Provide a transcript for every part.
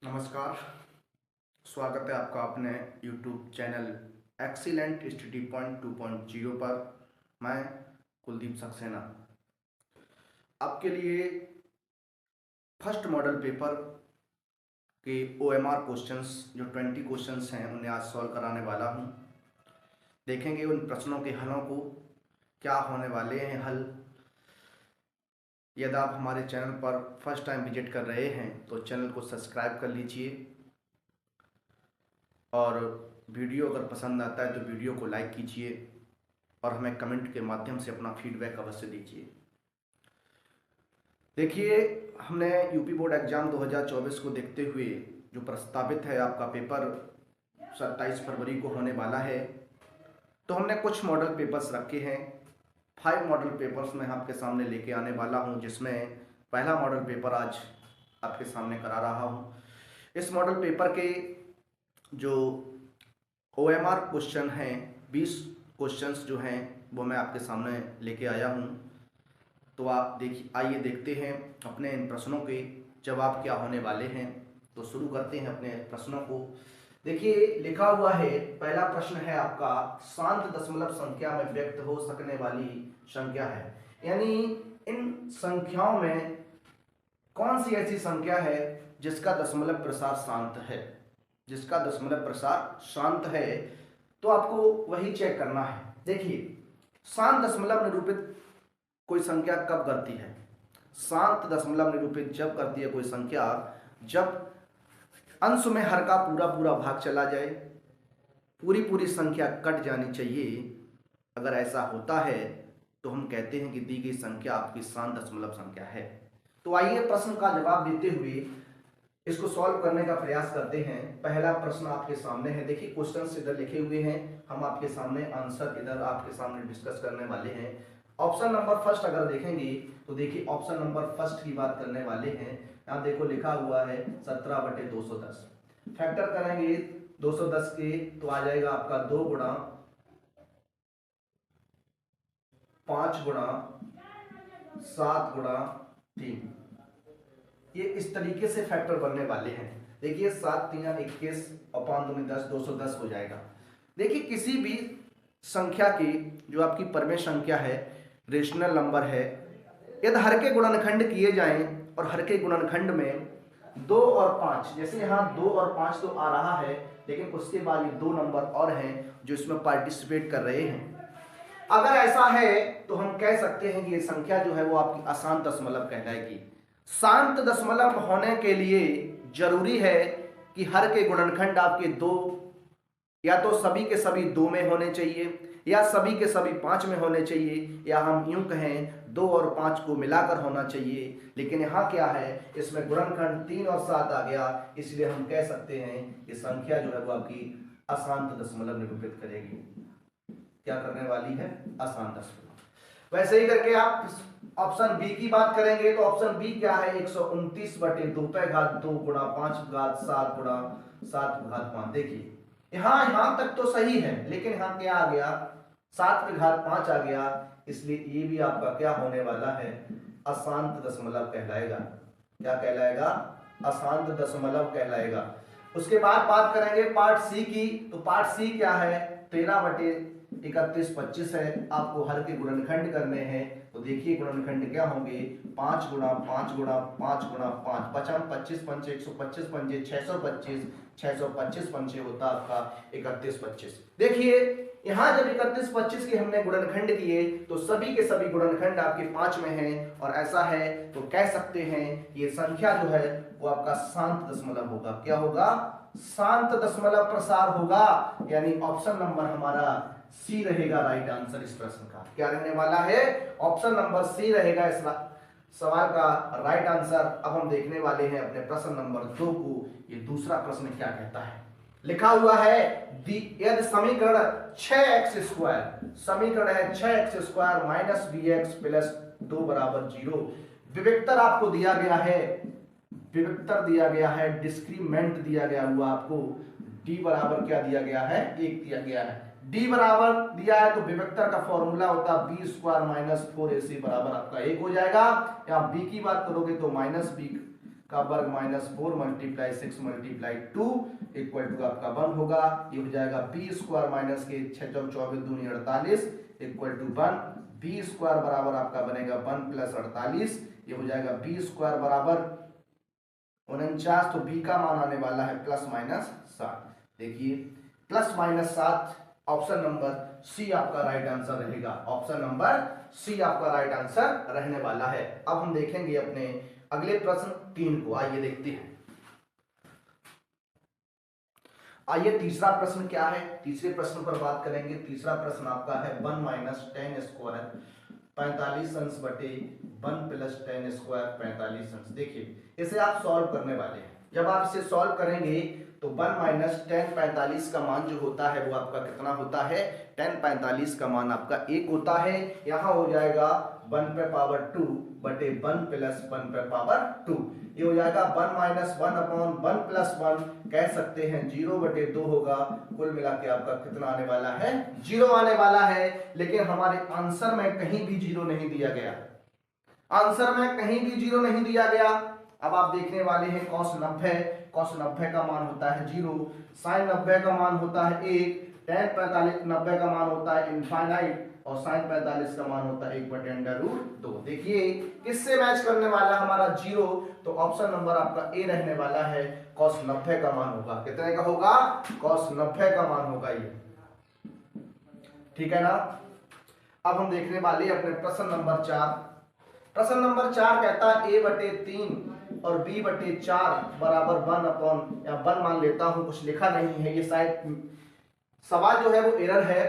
नमस्कार। स्वागत है आपका अपने YouTube channel excellent study point 2.0 पर। मैं कुलदीप सक्सेना आपके लिए फर्स्ट मॉडल पेपर के OMR क्वेश्चंस जो 20 क्वेश्चंस हैं उन्हें आज सॉल्व कराने वाला हूं। देखेंगे उन प्रश्नों के हलों को, क्या होने वाले हैं हल। यदि आप हमारे चैनल पर फर्स्ट टाइम विजिट कर रहे हैं तो चैनल को सब्सक्राइब कर लीजिए और वीडियो अगर पसंद आता है तो वीडियो को लाइक कीजिए और हमें कमेंट के माध्यम से अपना फीडबैक अवश्य दीजिए। देखिए, हमने यूपी बोर्ड एग्ज़ाम 2024 को देखते हुए जो प्रस्तावित है आपका पेपर 27 फरवरी को होने वाला है, तो हमने कुछ मॉडल पेपर्स रखे हैं। 5 मॉडल पेपर्स मैं आपके सामने लेके आने वाला हूं, जिसमें पहला मॉडल पेपर आज आपके सामने करा रहा हूं। इस मॉडल पेपर के जो OMR क्वेश्चन हैं, 20 क्वेश्चंस जो हैं वो मैं आपके सामने लेके आया हूं। तो आप आइए देखते हैं अपने इन प्रश्नों के जवाब क्या होने वाले हैं। तो शुरू करते हैं अपने प्रश्नों को। देखिए, लिखा हुआ है, पहला प्रश्न है आपका, शांत दशमलव संख्या में व्यक्त हो सकने वाली संख्या है। यानी इन संख्याओं में कौन सी ऐसी संख्या है जिसका दशमलव प्रसार शांत है, जिसका दशमलव प्रसार शांत है। तो आपको वही चेक करना है। देखिए, शांत दशमलव निरूपित कोई संख्या कब करती है? शांत दशमलव निरूपित जब करती है कोई संख्या जब अंश में हर का पूरा पूरा भाग चला जाए, पूरी पूरी संख्या कट जानी चाहिए। अगर ऐसा होता है तो हम कहते हैं कि दी गई संख्या आपकी शांत दशमलव संख्या है। तो आइए प्रश्न का जवाब देते हुए इसको सॉल्व करने का प्रयास करते हैं। पहला प्रश्न आपके सामने है। देखिए, क्वेश्चंस इधर लिखे हुए हैं, हम आपके सामने आंसर इधर आपके सामने डिस्कस करने वाले हैं। ऑप्शन नंबर फर्स्ट अगर देखेंगे तो देखिए, ऑप्शन नंबर फर्स्ट की बात करने वाले हैं। यहाँ देखो लिखा हुआ है 17/210। फैक्टर करेंगे 210 के तो आ जाएगा आपका 2 गुणा 5 गुणा 7 गुणा 3। ये इस तरीके से फैक्टर बनने वाले हैं। देखिए, 7 3 21 और 5 दूनी 10, 210 हो जाएगा। देखिए, किसी भी संख्या की जो आपकी परमेय संख्या है, रेशनल नंबर है, यदि हर के गुणनखंड किए जाएं और हर के गुणनखंड में 2 और 5, जैसे यहाँ 2 और 5 तो आ रहा है, लेकिन उसके बाद ये 2 नंबर और हैं जो इसमें पार्टिसिपेट कर रहे हैं। अगर ऐसा है तो हम कह सकते हैं कि ये संख्या जो है वो आपकी अशांत दशमलव कहलाएगी। शांत दशमलव होने के लिए जरूरी है कि हर के गुणनखंड आपके 2 या तो सभी के सभी 2 में होने चाहिए, या सभी के सभी 5 में होने चाहिए, या हम यूं कहें 2 और 5 को मिलाकर होना चाहिए। लेकिन यहाँ क्या है, इसमें गुणनखंड 3 और 7 आ गया, इसलिए हम कह सकते हैं कि संख्या जो है वो आपकी अशांत दशमलव निरूपित करेगी। क्या करने वाली है? अशांत दशमलव। वैसे ही करके आप ऑप्शन बी की बात करेंगे तो ऑप्शन बी क्या है? 129/2 पे घात 2 गुणा 5 घात 7 गुणा 7 घात 5। देखिए, यहां तक तो सही है, लेकिन यहाँ क्या आ गया? 7 पे घात 5 आ गया, इसलिए ये भी आपका क्या होने वाला है? अशांत दशमलव कहलाएगा। क्या कहलाएगा? अशांत दशमलव कहलाएगा। उसके बाद बात करेंगे पार्ट सी की। तो पार्ट सी क्या है? 13/31 है। आपको हर के गुणनखंड करने हैं। तो देखिए, गुणनखंड क्या होंगे? 5 गुणा 5 गुणा 5 गुणा 5, 55 25 पंचे 125 पंचे 625, 625 पंचे होता आपका 31/25। देखिए, यहां जब 31/25 के हमने गुणनखंड किए तो सभी के सभी गुणनखंड आपके 5 में हैं, और ऐसा है तो कह सकते हैं ये संख्या जो है वो आपका शांत दशमलव होगा। क्या होगा? शांत दशमलव प्रसार होगा। यानी ऑप्शन नंबर हमारा सी रहेगा राइट आंसर इस प्रश्न का। क्या रहने वाला है? ऑप्शन नंबर सी रहेगा इस सवाल का राइट आंसर। अब हम देखने वाले हैं अपने प्रश्न नंबर 2 को। ये दूसरा प्रश्न क्या कहता है? लिखा हुआ है, यदि समीकरण 6x², समीकरण है 6x² माइनस bx प्लस 2 बराबर 0। विविक्तर आपको दिया गया है, विविक्तर दिया गया है, डिस्क्रीमेंट दिया गया हुआ आपको। d बराबर क्या दिया गया है? 1 दिया गया है। d बराबर दिया है तो विविक्तर का फॉर्मूला होता है b² माइनस 4ac बराबर आपका 1 हो जाएगा। यहाँ b की बात करोगे तो माइनस b का वर्ग minus 4 multiply 6 multiply 2 equal to आपका 1 होगा। ये हो जाएगा बी स्क्वायर माइनस के 6 चौक 24 दूनी 48 इक्वल टू 1। बी स्क्वायर बराबर आपका बनेगा 1 प्लस 48, ये हो जाएगा बी स्क्वायर बराबर 49। तो बी का मान आने वाला है प्लस माइनस 7। देखिए plus minus 7 option number C आपका राइट आंसर रहेगा। ऑप्शन नंबर सी आपका राइट आंसर रहने वाला है। अब हम देखेंगे अपने अगले प्रश्न 3 को, आइए देखते हैं। आइए तीसरा प्रश्न क्या है, तीसरे प्रश्न पर बात करेंगे। तीसरा प्रश्न आपका है 1 माइनस 10 स्क्वायर 45 अंश बटे 1 प्लस 10 स्क्वायर 45 अंश। देखिए इसे आप सॉल्व करने वाले हैं। जब आप इसे सॉल्व करेंगे तो 1 माइनस 10 45 का मान जो होता है वो आपका कितना होता है, 10 45 का मान आपका 1 होता है। यहाँ हो जाएगा 1 पे पावर 2 बटे 1 प्लस 1 पे पावर 2। ये हो जाएगा 1 माइनस 1 अपॉन 1 प्लस 1, कह सकते हैं 0 बटे 2 होगा। कुल मिला के आपका कितना आने वाला है, 0 आने वाला है। लेकिन हमारे आंसर में कहीं भी 0 नहीं दिया गया, आंसर में कहीं भी 0 नहीं दिया गया। अब आप देखने वाले हैं cos 90, cos 90 का मान होता है 0, sin 90 का मान होता है 1, tan 45 90 का मान होता है इनफाइनाइट और sin 45 का मान होता है 1/√2। देखिए किससे मैच करने वाला हमारा 0, तो ऑप्शन नंबर आपका ए रहने वाला है। cos 90 का मान होगा, कितने का होगा, cos 90 का मान होगा ये, ठीक है ना। अब हम देखने वाले अपने प्रश्न नंबर 4। प्रश्न नंबर 4 कहता है a/3 और b/4 बराबर 1 अपॉन, या 1 मान लेता हूं, कुछ लिखा नहीं है, ये शायद सवाल जो है वो एरर है।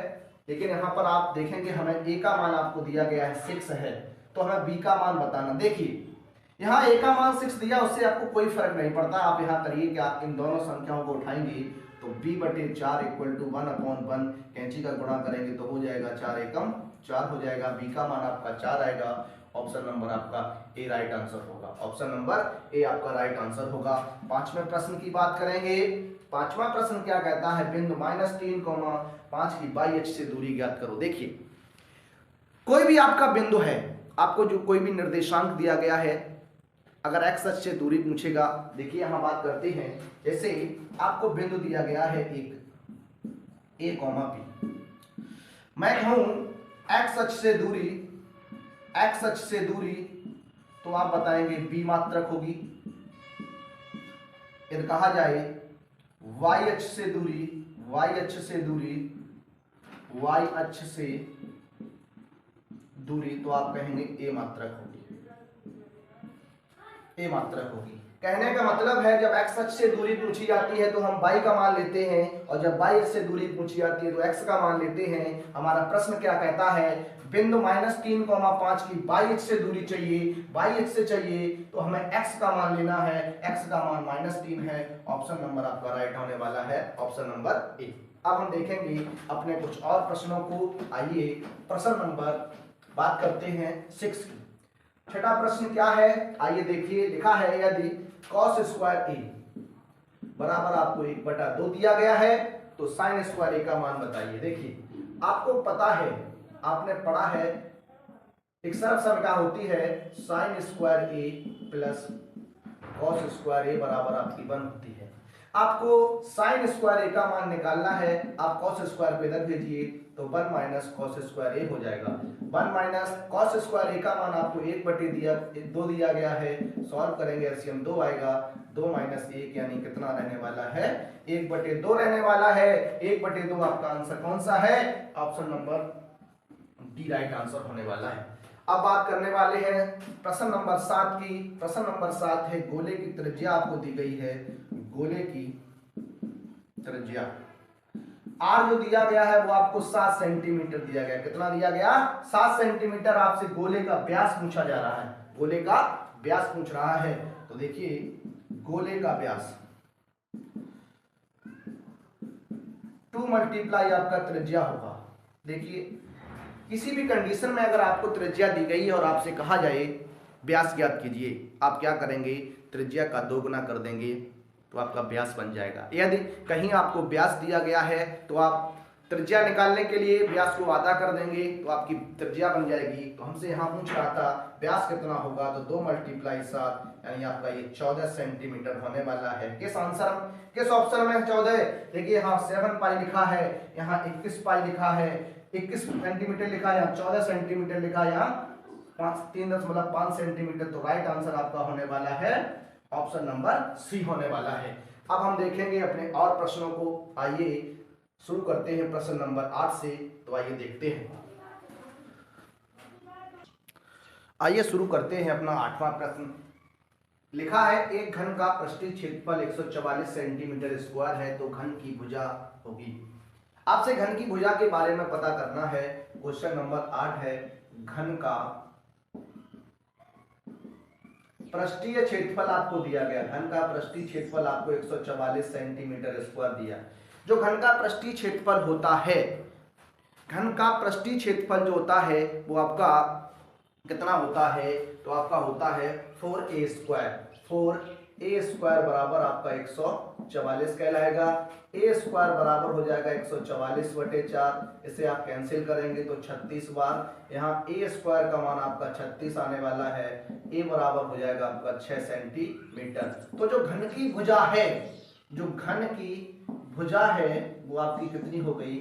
लेकिन यहाँ पर आप देखेंगे हमें a का मान आपको दिया गया है 6 है, तो हमें b का मान बताना। देखिए यहाँ a का मान 6 दिया, उससे आपको कोई फर्क नहीं पड़ता। आप यहाँ करिए कि आप इन दोनों संख्याओं को उठाएंगे तो b/4 इक्वल टू 1 अपॉन 1, कैंची का गुणा करेंगे तो हो जाएगा 4 एकम 4 हो जाएगा। b का मान आपका 4 आएगा। ऑप्शन नंबर आपका ए राइट आंसर होगा। ऑप्शन नंबर ए आपका राइट आंसर होगा। पांचवें प्रश्न की बात करेंगे। पांचवा प्रश्न क्या कहता है, बिंदु -3,5 की बाई अक्ष से दूरी ज्ञात करो। देखिए कोई भी आपका बिंदु है, आपको जो कोई भी निर्देशांक दिया गया है, अगर एक्स अक्ष से दूरी पूछेगा, देखिए यहां बात करते हैं, जैसे आपको बिंदु दिया गया है एक ए कॉमा बी, मैं कहूं एक्स अक्ष से दूरी, एक्स अक्ष से दूरी, तो आप बताएंगे बी मात्रक होगी। यदि कहा जाए वाई अक्ष से दूरी, वाई अक्ष से दूरी, वाई अक्ष से दूरी, तो आप कहेंगे ए मात्रक होगी, ए मात्रक होगी। कहने का मतलब है जब एक्स अक्ष से दूरी पूछी जाती है तो हम वाई का मान लेते हैं, और जब वाई अक्ष से दूरी पूछी जाती है तो एक्स का मान लेते हैं। हमारा प्रश्न क्या कहता है, बिंदु -3,5 की बाई अक्ष से दूरी चाहिए, बाई अक्ष से चाहिए तो हमें x का मान लेना है, x का मान -3 है। ऑप्शन नंबर आपका राइट होने वाला है, ऑप्शन नंबर ए। अब हम देखेंगे अपने कुछ और प्रश्नों को। आइए प्रश्न नंबर बात करते हैं 6 की। छठा प्रश्न क्या है, आइए देखिए, लिखा है यदि cos स्क्वायर a बराबर आपको 1/2 दिया गया है तो sin स्क्वायर a का मान बताइए। देखिए आपको पता है, आपने पढ़ा है, एक सरल संख्या होती है sin square a plus cos square a बराबर आपकी 1 होती है। आपको sin स्क्वायर a का मान निकालना है, आप cos स्क्वायर पे इधर भेजिए तो 1 माइनस cos स्क्वायर a हो जाएगा। 1 माइनस cos स्क्वायर a का मान आपको 1/2 दिया गया है, सॉल्व करेंगे एलसीएम 2 आएगा, 2 माइनस 1 यानी कितना रहने वाला है, 1/2 रहने वाला है। 1/2 आपका आंसर कौन सा है, option number D right answer होने वाला है। अब बात करने वाले हैं प्रश्न नंबर 7 की। प्रश्न नंबर 7 है, गोले की त्रिज्या आपको दी गई है, गोले की त्रिज्या आर जो दिया गया है वो आपको 7 सेंटीमीटर दिया गया। कितना दिया गया, 7 सेंटीमीटर। आपसे गोले का व्यास पूछा जा रहा है, गोले का व्यास पूछ रहा है। तो देखिए गोले का व्यास 2 मल्टीप्लाई आपका त्रिज्या होगा। देखिए किसी भी कंडीशन में अगर आपको त्रिज्या दी गई है और आपसे कहा जाए व्यास ज्ञात कीजिए, आप क्या करेंगे, त्रिज्या का 2 गुना कर देंगे तो आपका व्यास बन जाएगा। यदि कहीं आपको व्यास दिया गया है तो आप त्रिज्या निकालने के लिए व्यास को आधा कर देंगे तो आपकी त्रिज्या बन जाएगी। तो हमसे यहाँ पूछ रहा था व्यास कितना होगा, तो 2 × 7 यानी आपका ये 14 सेंटीमीटर होने वाला है। किस ऑप्शन में 14? देखिए यहाँ 7 पाई लिखा है, यहाँ 21 पाई लिखा है, 21 सेंटीमीटर लिखा है, यहाँ 14 सेंटीमीटर लिखा है, यहाँ 3.5 सेंटीमीटर। तो राइट आंसर आपका होने वाला है ऑप्शन नंबर सी होने वाला है। अब हम देखेंगे अपने और प्रश्नों को। आइए शुरू करते हैं प्रश्न नंबर 8 से। तो आइए देखते हैं, आइए शुरू करते हैं अपना 8वां प्रश्न। लिखा है एक घन का पृष्ठीय क्षेत्रफल 144 सेंटीमीटर स्क्वायर है, तो घन की भुजा होगी। आपसे घन की भुजा के बारे में पता करना है। क्वेश्चन नंबर 8 है, घन का पृष्ठीय क्षेत्रफल आपको दिया गया। घन का पृष्ठीय क्षेत्रफल आपको 144 सेंटीमीटर स्क्वायर दिया। जो घन का पृष्ठीय क्षेत्रफल होता है, घन का पृष्ठीय क्षेत्रफल जो होता है वो आपका कितना होता है, तो आपका होता है 4a स्क्वायर। 4a स्क्वायर बराबर आपका 144 कहलाएगा। a स्क्वायर बराबर हो जाएगा 144/4। इसे आप कैंसिल करेंगे तो 36 बार। यहाँ a स्क्वायर का मान आपका 36 आने वाला है। a बराबर हो जाएगा आपका 6 सेंटीमीटर। तो जो घन की भुजा है, जो घन की भुजा है वो आपकी कितनी हो गई,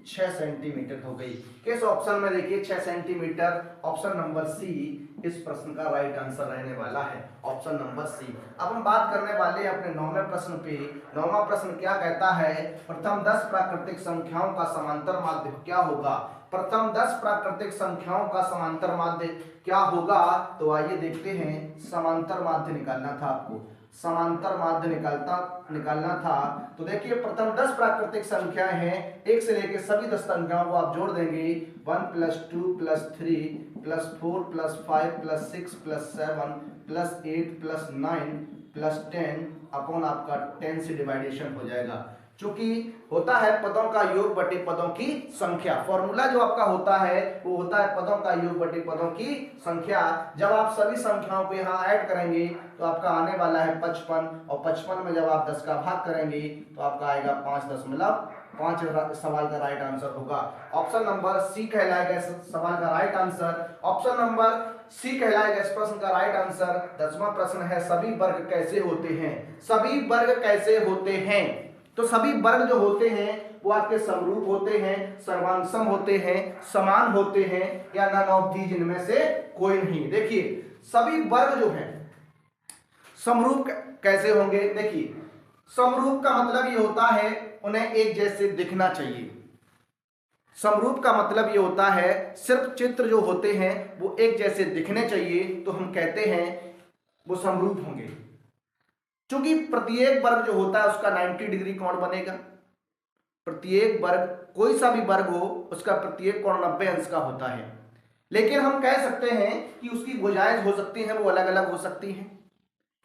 6 सेंटीमीटर हो गई। किस ऑप्शन में, देखिए 6 सेंटीमीटर, ऑप्शन नंबर सी इस प्रश्न का राइट आंसर रहने वाला है, ऑप्शन नंबर सी। अब हम बात करने वाले हैं अपने 9वें प्रश्न पे। 9वां प्रश्न क्या कहता है, प्रथम 10 प्राकृतिक संख्याओं का समांतर माध्य क्या होगा। प्रथम 10 प्राकृतिक संख्याओं का समांतर माध्य क्या होगा, तो आइए देखते हैं। समांतर माध्य निकालना था आपको, समांतर माध्य निकालना था। तो देखिए प्रथम 10 प्राकृतिक संख्याएं हैं, 1 से लेकर सभी 10 संख्याओं को आप जोड़ देंगे। 1 + 2 + 3 + 4 + 5 + 6 + 7 + 8 + 9 + 10 अपॉन आपका 10 से डिवाइडेशन हो जाएगा। चूंकि होता है पदों का योग बटे पदों की संख्या। फॉर्मूला जो आपका होता है वो होता है पदों का योग बटे पदों की संख्या। जब आप सभी संख्याओं को यहाँ ऐड करेंगे तो आपका आने वाला है 55, और 55 में जब आप 10 का भाग करेंगे तो आपका आएगा 5.5। सवाल का राइट आंसर होगा ऑप्शन नंबर सी कहलाएगा इस सवाल का right answer. Option number C कहलाएगा इस प्रश्न का राइट आंसर। 10वां प्रश्न है, सभी वर्ग कैसे होते हैं। सभी वर्ग कैसे होते हैं, तो सभी वर्ग जो होते हैं वो आपके समरूप होते हैं, सर्वांगसम होते हैं, समान होते हैं, या नन ऑफ दीज, इनमें से कोई नहीं। देखिए सभी वर्ग जो हैं समरूप कैसे होंगे। देखिए समरूप का मतलब ये होता है उन्हें एक जैसे दिखना चाहिए। समरूप का मतलब ये होता है सिर्फ चित्र जो होते हैं वो एक जैसे दिखने चाहिए, तो हम कहते हैं वो समरूप होंगे। क्योंकि प्रत्येक वर्ग जो होता है उसका 90 डिग्री कोण बनेगा। प्रत्येक वर्ग, कोई सा भी वर्ग हो, उसका प्रत्येक कोण 90 अंश का होता है। लेकिन हम कह सकते हैं कि उसकी भुजाएं हो सकती हैं वो अलग अलग हो सकती हैं।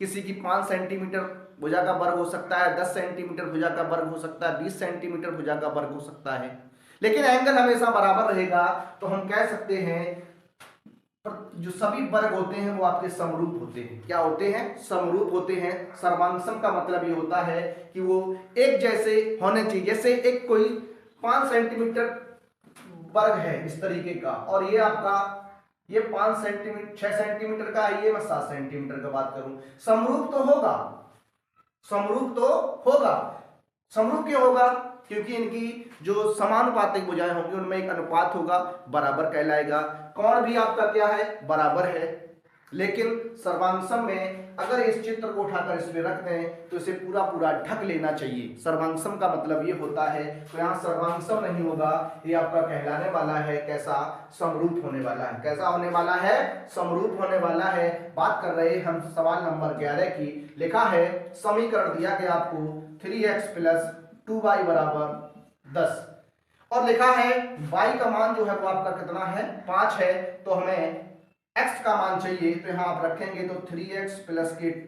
किसी की 5 सेंटीमीटर भुजा का वर्ग हो सकता है, 10 सेंटीमीटर भुजा का वर्ग हो सकता है, 20 सेंटीमीटर भुजा का वर्ग हो सकता है, लेकिन एंगल हमेशा बराबर रहेगा। तो हम कह सकते हैं जो सभी वर्ग होते हैं वो आपके समरूप होते हैं। क्या होते हैं, समरूप होते हैं। सर्वांगसम का मतलब ये होता है कि वो एक जैसे होने चाहिए। जैसे एक कोई 5 सेंटीमीटर वर्ग है इस तरीके का, और ये आपका ये 5 सेंटीमीटर 6 सेंटीमीटर का है, ये मैं 7 सेंटीमीटर का बात करूं, समरूप तो होगा। समरूप तो होगा। समरूप क्यों होगा, क्योंकि इनकी जो समानुपातिक भुजाएं होंगी उनमें एक अनुपात होगा, बराबर कहलाएगा। कोण भी आपका क्या है, बराबर है। लेकिन सर्वांगसम में अगर इस चित्र को उठाकर इसमें रख दें तो इसे पूरा पूरा ढक लेना चाहिए। सर्वांगसम का मतलब ये होता है, तो यहाँ सर्वांगसम नहीं होगा, ये आपका कहलाने वाला है कैसा, समरूप होने वाला है। कैसा होने वाला है, समरूप होने वाला है। बात कर रहे हैं हम सवाल नंबर 11 की। लिखा है समीकरण दिया गया आपको 3x + 2y = 10, और लिखा है y का मान जो है वो आपका कितना है, 5 है। तो हमें x का मान चाहिए, तो यहाँ आप रखेंगे तो 3x +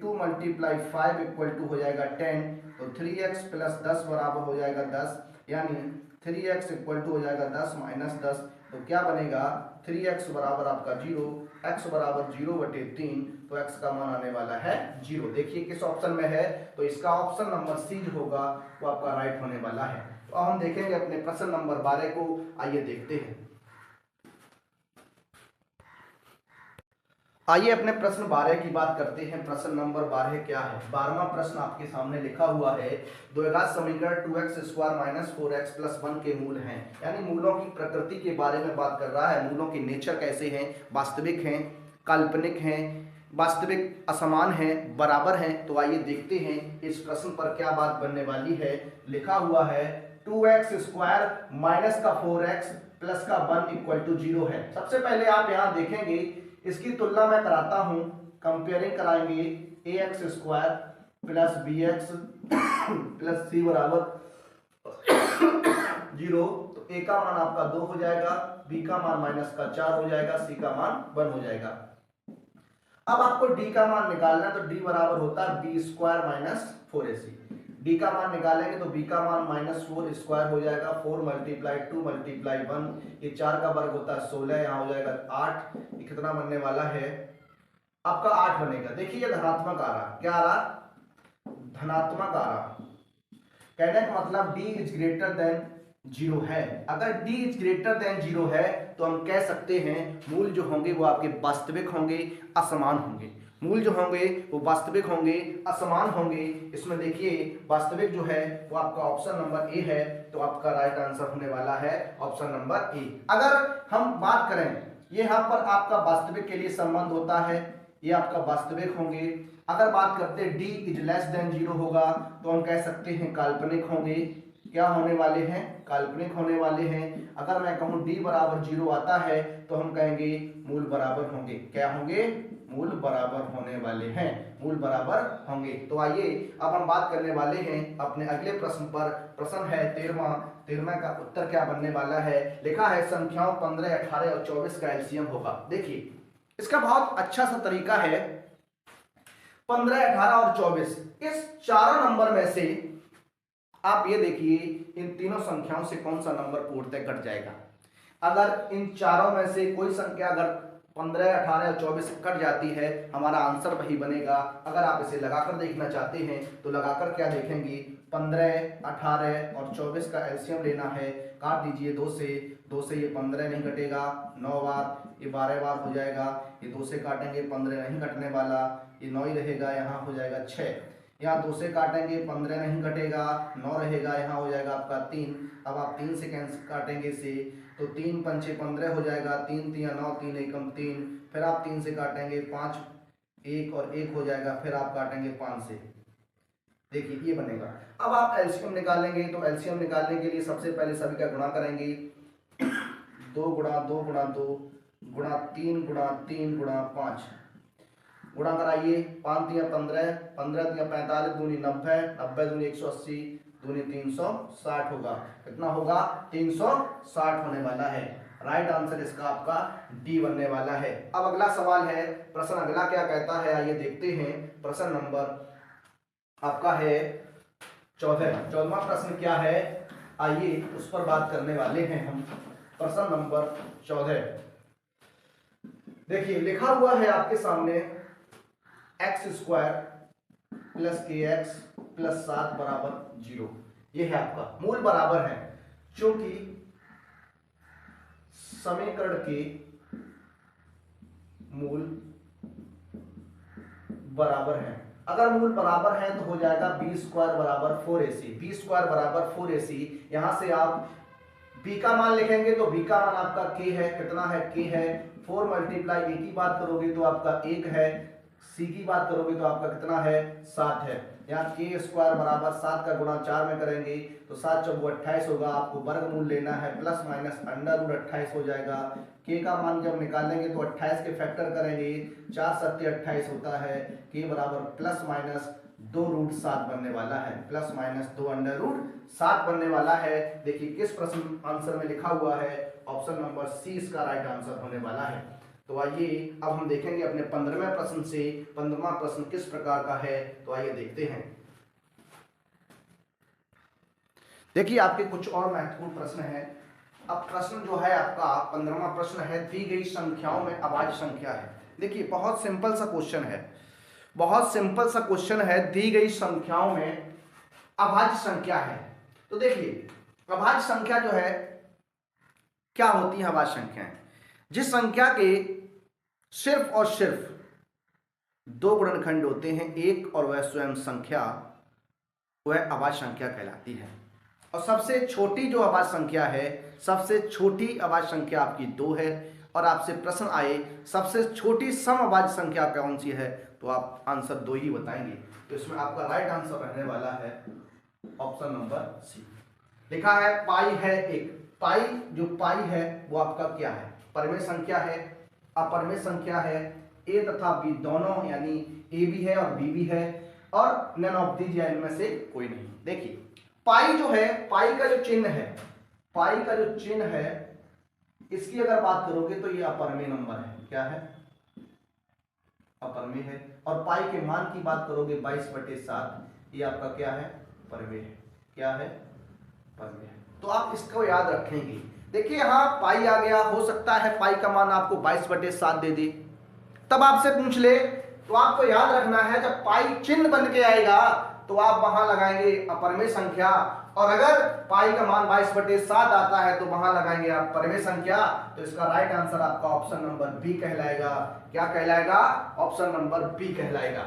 2 × 5 = हो जाएगा 10। तो 3x + 10 बराबर हो जाएगा 10, यानी 3x = हो जाएगा 10 - 10। तो क्या बनेगा, 3x बराबर आपका 0, x बराबर 0/3, तो x का मान आने वाला है 0। देखिए किस ऑप्शन में है, तो इसका ऑप्शन नंबर सी जो होगा वो आपका राइट होने वाला है। तो अब हम देखेंगे अपने प्रश्न नंबर 12 को, आइए देखते हैं। आइए अपने प्रश्न 12 की बात करते हैं। प्रश्न नंबर 12 क्या है? 12वां प्रश्न आपके सामने लिखा हुआ है, द्विघात समीकरण 2x² - 4x + 1 के मूल हैं। यानी मूलों की प्रकृति के बारे में बात कर रहा है। मूलों के नेचर कैसे हैं, वास्तविक हैं, काल्पनिक हैं, वास्तविक असमान हैं, बराबर हैं। तो आइए देखते हैं इस प्रश्न पर क्या बात बनने वाली है। लिखा हुआ है 2x² - 4x + 1 = 0 है। सबसे पहले आप यहाँ देखेंगे, इसकी तुलना मैं कराता हूं, कंपेयरिंग कराएंगे। ax² + bx + c बराबर 0, तो a का मान आपका 2 हो जाएगा, b का मान -4 हो जाएगा, c का मान 1 हो जाएगा। अब आपको d का मान निकालना है, तो d बराबर होता है b² - 4ac। d का मान निकालेंगे तो b का मान -4² हो जाएगा, 4 × 2 × 1, ये 4 का वर्ग होता है 16, यहाँ हो जाएगा 8। ये कितना बनने वाला है आपका? 8 बनेगा। देखिए ये धनात्मक आ रहा, क्या आ रहा? धनात्मक आ रहा। कहने का मतलब d इज ग्रेटर देन 0 है। अगर d इज ग्रेटर देन 0 है तो हम कह सकते हैं मूल जो होंगे वो आपके वास्तविक होंगे, असमान होंगे। मूल जो होंगे वो वास्तविक होंगे, असमान होंगे। इसमें देखिए वास्तविक जो है वो आपका ऑप्शन नंबर ए है, तो आपका राइट आंसर होने वाला है ऑप्शन नंबर ए। अगर हम बात करें, ये यहाँ पर आपका वास्तविक के लिए संबंध होता है, ये आपका वास्तविक होंगे। अगर बात करते हैं d इज लेस देन 0 होगा तो हम कह सकते हैं काल्पनिक होंगे। क्या होने वाले हैं? काल्पनिक होने वाले हैं। अगर मैं कहूं d बराबर 0 आता है तो हम कहेंगे मूल बराबर होंगे। क्या होंगे? मूल बराबर होने वाले हैं, मूल बराबर होंगे। तो आइए अब हम बात करने वाले हैं अपने अगले प्रश्न पर। प्रश्न है 13वां का उत्तर क्या बनने वाला है? लिखा है संख्याओं 15, 18 और 24 का एलसीएम होगा। देखिए इसका बहुत अच्छा सा तरीका है। 15, 18 और 24, इस चारों नंबर में से आप ये देखिए इन तीनों संख्याओं से कौन सा नंबर पूर्णतः कट जाएगा। अगर इन चारों में से कोई संख्या अगर 15, 18 और 24 कट जाती है, हमारा आंसर वही बनेगा। अगर आप इसे लगाकर देखना चाहते हैं तो लगाकर क्या देखेंगे? 15, 18 और 24 का एलसीएम लेना है। काट दीजिए 2 से ये 15 नहीं कटेगा, 9 बार, ये 12 बार हो जाएगा। ये 2 से काटेंगे 15 नहीं कटने वाला, ये 9 ही रहेगा, यहाँ हो जाएगा 6। यहाँ 2 से काटेंगे 15 नहीं कटेगा, 9 रहेगा, यहाँ हो जाएगा आपका 3। अब आप 3 से कैंसिल काटेंगे इसे, तो 3 पंचे 15 हो जाएगा, 3 तिया 9, 3 एकम 3। फिर आप 3 से काटेंगे 5, 1 और 1 हो जाएगा, फिर आप काटेंगे 5 से। देखिए ये बनेगा। अब आप एलसीएम निकालेंगे, तो एलसीएम निकालने के लिए सबसे पहले सभी का गुणा करेंगे। 2 × 2 × 2 × 3 × 3 × 5 गुणा कराइए। 5 तिया 15, 15 तिया 45, दूनी 90, 90 दूनी 180, दूनी 360 होगा। कितना होगा? 360 होने वाला है। राइट आंसर इसका आपका डी बनने वाला है। अब अगला सवाल है, प्रश्न अगला क्या कहता है, आइए देखते हैं। प्रश्न नंबर आपका है 14वां प्रश्न क्या है, आइए उस पर बात करने वाले हैं हम। प्रश्न नंबर 14, देखिए लिखा हुआ है आपके सामने x² + kx + 7 बराबर 0। ये है आपका मूल बराबर है, क्योंकि समीकरण के मूल बराबर हैं। अगर मूल बराबर है तो हो जाएगा b² बराबर 4ac। b² बराबर 4ac, यहां से आप b का मान लिखेंगे तो b का मान आपका k है। कितना है? k है। 4 × a की बात करोगे तो आपका 1 है, c की बात करोगे तो आपका कितना है? 7 है। यहाँ k² बराबर 7 का गुणा 4 में करेंगे तो 7 × 4 = 28 होगा। आपको वर्गमूल लेना है, प्लस माइनस √28 हो जाएगा। k का मान जब निकालेंगे तो 28 के फैक्टर करेंगे, 4 × 7 = 28 होता है। k बराबर प्लस माइनस 2√7 बनने वाला है, प्लस माइनस 2√7 बनने वाला है। देखिए किस प्रश्न आंसर में लिखा हुआ है, ऑप्शन नंबर सी इसका राइट आंसर होने वाला है। तो आइए अब हम देखेंगे अपने 15वें प्रश्न से 15वां प्रश्न किस प्रकार का है, तो आइए देखते हैं। देखिए आपके कुछ और महत्वपूर्ण प्रश्न हैं। अब प्रश्न जो है आपका 15वां प्रश्न है, दी गई संख्याओं में अभाज्य संख्या है। देखिए बहुत सिंपल सा क्वेश्चन है, बहुत सिंपल सा क्वेश्चन है, दी गई संख्याओं में अभाज्य संख्या है। तो देखिए अभाज्य संख्या जो है क्या होती है? अभाज्य संख्याएं जिस संख्या के सिर्फ और सिर्फ दो गुणनखंड होते हैं, एक और वह स्वयं संख्या, वह अभाज्य संख्या कहलाती है। और सबसे छोटी जो अभाज्य संख्या है, सबसे छोटी अभाज्य संख्या आपकी 2 है। और आपसे प्रश्न आए सबसे छोटी सम अभाज्य संख्या कौन सी है, तो आप आंसर 2 ही बताएंगे। तो इसमें आपका राइट आंसर रहने वाला है ऑप्शन नंबर सी। लिखा है पाई है एक। पाई जो पाई है वो आपका क्या है? परिमेय संख्या है, अपरिमेय संख्या है, ए तथा बी दोनों, यानी ए भी है और बी भी है, और नन ऑफ दीज या इनमें से कोई नहीं। देखिए पाई जो है, पाई का जो चिन्ह है, पाई का जो चिन्ह है, इसकी अगर बात करोगे तो ये अपरिमेय नंबर है। क्या है? अपरिमेय है। और पाई के मान की बात करोगे 22/7, ये आपका क्या है? परिमेय है। क्या है? परिमेय है। तो आप इसको याद रखेंगे। देखिए यहाँ पाई आ गया, हो सकता है पाई का मान आपको 22/7 दे दे, तब आपसे पूछ ले, तो आपको याद रखना है जब पाई चिन्ह बन के आएगा तो आप वहां लगाएंगे अपरिमेय संख्या, और अगर पाई का मान 22/7 आता है तो वहां लगाएंगे आप परिमेय संख्या। तो इसका राइट आंसर आपका ऑप्शन नंबर बी कहलाएगा। क्या कहलाएगा? ऑप्शन नंबर बी कहलाएगा।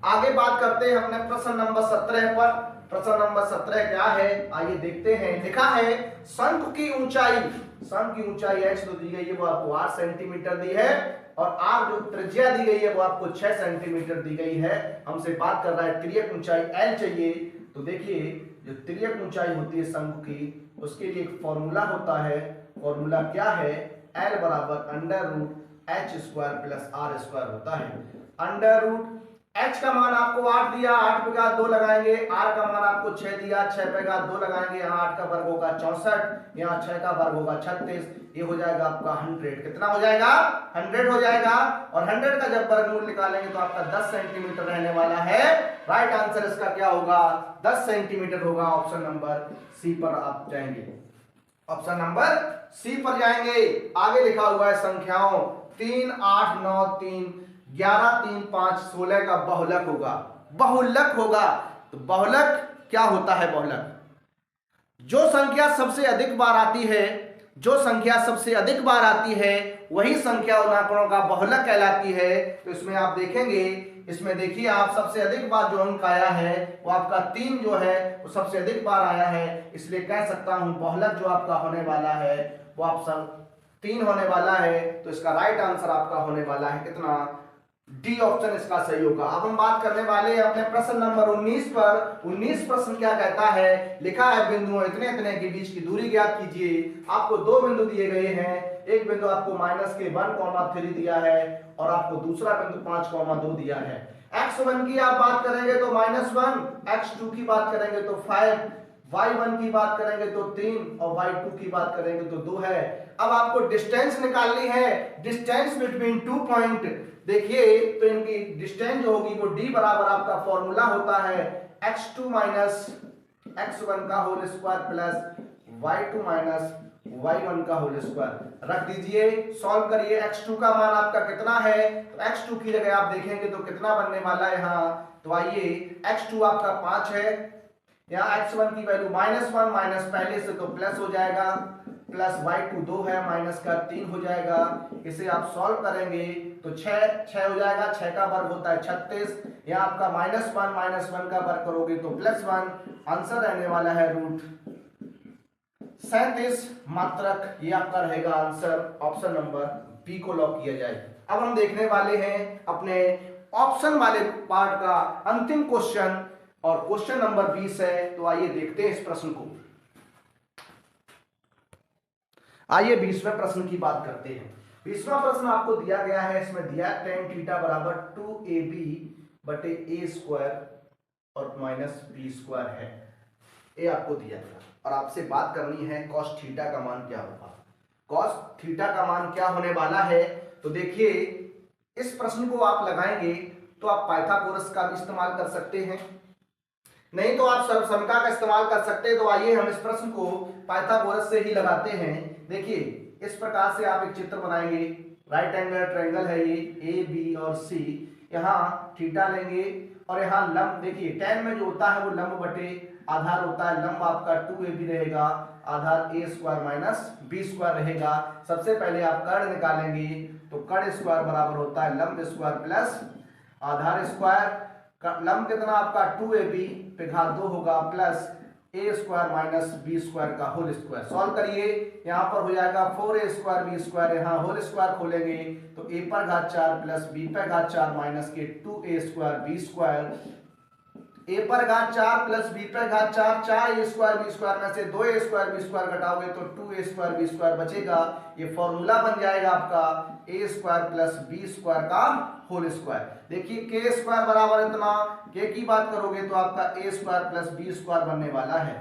आगे बात करते हैं अपने प्रश्न नंबर 17 पर। प्रश्न नंबर 17 क्या है, आइए देखते हैं। लिखा है शंकु की ऊंचाई, शंकु की ऊंचाई h तो दी गई है, वो आपको 8 सेंटीमीटर दी है, और r जो त्रिज्या दी गई है वो आपको 6 सेंटीमीटर दी गई है। हमसे बात कर रहा है तिर्यक ऊंचाई l चाहिए। तो देखिए जो तिर्यक ऊंचाई होती है शंकु की, उसके लिए एक फॉर्मूला होता है। फॉर्मूला क्या है? l बराबर √h² + r² होता है। h का मान आपको 8 दिया, 8 पे घात 2 लगाएंगे, r का मान आपको 6 दिया, 6 पे घात 2 लगाएंगे, यहाँ 8 का वर्ग होगा 64, यहाँ 6 का वर्ग होगा 36, ये हो जाएगा आपका 100। कितना हो जाएगा? 100 हो जाएगा। और 100 का जब वर्गमूल निकालेंगे तो आपका 10 सेंटीमीटर रहने वाला है। राइट आंसर इसका क्या होगा? 10 सेंटीमीटर होगा। ऑप्शन नंबर सी पर आप जाएंगे, ऑप्शन नंबर सी पर जाएंगे। आगे लिखा हुआ है संख्याओं 3, 8, 9, 3, 11, 3, 5, 16 का बहुलक होगा। बहुलक होगा तो बहुलक क्या होता है? बहुलक जो संख्या सबसे अधिक बार आती है, जो संख्या सबसे अधिक बार आती है वही संख्या उन आंकड़ों का बहुलक कहलाती है। तो इसमें आप देखेंगे, इसमें देखिए आप सबसे अधिक बार जो अंक आया है वो आपका 3 जो है वो सबसे अधिक बार आया है, इसलिए कह सकता हूं बहुलक जो आपका होने वाला है वो आप सब 3 होने वाला है। तो इसका राइट आंसर आपका होने वाला है कितना? डी ऑप्शन इसका सही होगा। अब हम बात करने वाले हैं अपने प्रश्न नंबर 19 पर। 19 प्रश्न क्या कहता है? लिखा है बिंदुओं इतने इतने के बीच की दूरी ज्ञात कीजिए। आपको 2 बिंदु दिए गए हैं, एक बिंदु आपको -1,3 दिया है और आपको दूसरा बिंदु 5,2 दिया है। x1 की आप बात करेंगे तो -1, x2 की बात करेंगे तो 5, y1 की बात करेंगे तो 3 और y2 की बात करेंगे तो 2 है। अब आपको डिस्टेंस निकालनी है, डिस्टेंस बिटवीन 2 पॉइंट। देखिए तो इनकी डिस्टेंस जो होगी वो d बराबर आपका फॉर्मूला होता है x2 - x1 का whole square plus y2 - y1 का होल स्क्वायर। रख दीजिए, सॉल्व करिए। x2 का मान आपका कितना है? तो x2 की जगह आप देखेंगे तो कितना बनने वाला है यहाँ? तो आइए x2 आपका 5 है, यहाँ x1 की वैल्यू -1 माइनस पहले से तो प्लस हो जाएगा, प्लस y2 2 है, माइनस का 3 हो जाएगा। इसे आप सॉल्व करेंगे तो 6 हो जाएगा, 6 का वर्ग होता है 36, यहाँ आपका -1 का वर्ग करोगे तो +1। आंसर रहने वाला है √37 मात्रक। ये आपका रहेगा आंसर। ऑप्शन नंबर बी को लॉक किया जाए। अब हम देखने वाले हैं अपने ऑप्शन वाले पार्ट का अंतिम क्वेश्चन, और क्वेश्चन नंबर 20 है। तो आइए देखते हैं इस प्रश्न को। आइए 20वें प्रश्न की बात करते हैं। 20वां प्रश्न आपको दिया गया है, इसमें दिया tan थीटा बराबर 2ab/a² और -b² है, ये आपको दिया गया। और आपसे बात करनी है cos थीटा का मान क्या होगा। cos थीटा का मान क्या होने वाला है? तो देखिए इस प्रश्न को आप लगाएंगे तो आप पाइथागोरस का भी इस्तेमाल कर सकते हैं, नहीं तो आप सर्वसमता का इस्तेमाल कर सकते हैं। तो आइए हम इस प्रश्न को पाइथागोरस से ही लगाते हैं। देखिए इस प्रकार से आप एक चित्र बनाएंगे, राइट एंगल ट्रायंगल है ये ए बी और सी, यहाँ थीटा लेंगे और यहाँ लंब, देखिए tan में जो होता है वो लंब बटे आधार होता है, लंब आपका 2ab रहेगा, आधार a square minus b square रहेगा। सबसे पहले आप कर्ण निकालेंगे, तो कर्ण स्क्वायर बराबर होता है लंब स्क्वायर प्लस आधार स्क्वायर, लंब कितना आपका 2ab पे घात 2 होगा plus a square minus b square का होल स्क्वायर। सॉल्व करिए, यहाँ पर हो जाएगा 4a स्क्वायर b स्क्वायर, यहाँ होल स्क्वायर खोलेंगे तो a पर घात 4 प्लस b पर घात 4 माइनस के 2a square b square, a पर घात 4 प्लस b पर घात 4, 4a स्क्वायर b स्क्वायर में से 2a स्क्वायर b स्क्वायर घटाओगे तो 2a स्क्वायर b स्क्वायर बचेगा। ये फॉर्मूला बन जाएगा आपका a square plus b square का होल स्क्वायर। देखिए k स्क्वायर बराबर इतना, k की बात करोगे तो आपका a square plus b square बनने वाला है।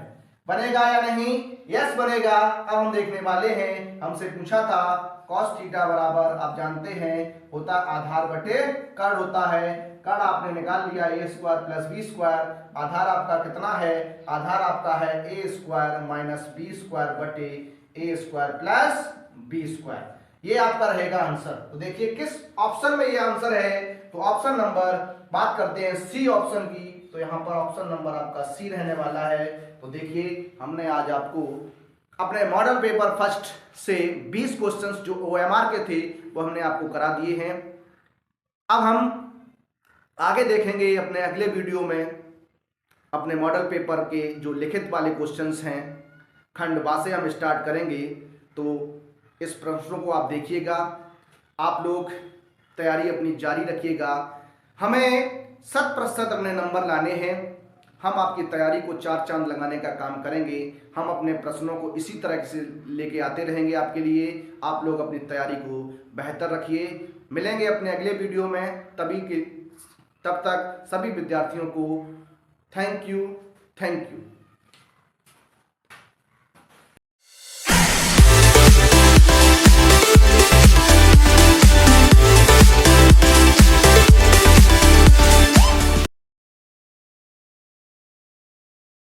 बनेगा या नहीं? यस बनेगा। अब हम देखने वाले हैं, हमसे पूछा था cos थीटा बराबर आप जानते हैं होता आधार बटे कर्ण होता है, कर्ण आपने निकाल लिया a square plus b square, आधार आपका कितना है, आधार आपका है a square minus b square बटे a square plus b square. ये आपका रहेगा आंसर। तो देखिए किस ऑप्शन में ये आंसर है, तो ऑप्शन नंबर बात करते हैं सी ऑप्शन की, तो यहाँ पर ऑप्शन नंबर आपका सी रहने वाला है। तो देखिए हमने आज आपको अपने मॉडल पेपर फर्स्ट से 20 क्वेश्चंस जो OMR के थे वो हमने आपको करा दिए हैं। अब हम आगे देखेंगे अपने अगले वीडियो में अपने मॉडल पेपर के जो लिखित वाले क्वेश्चंस हैं, खंड बा से हम स्टार्ट करेंगे। तो इस प्रश्नों को आप देखिएगा, आप लोग तैयारी अपनी जारी रखिएगा। हमें 100% अपने नंबर लाने हैं, हम आपकी तैयारी को 4 चांद लगाने का काम करेंगे। हम अपने प्रश्नों को इसी तरह से लेके आते रहेंगे आपके लिए। आप लोग अपनी तैयारी को बेहतर रखिए। मिलेंगे अपने अगले वीडियो में, तब तक सभी विद्यार्थियों को थैंक यू।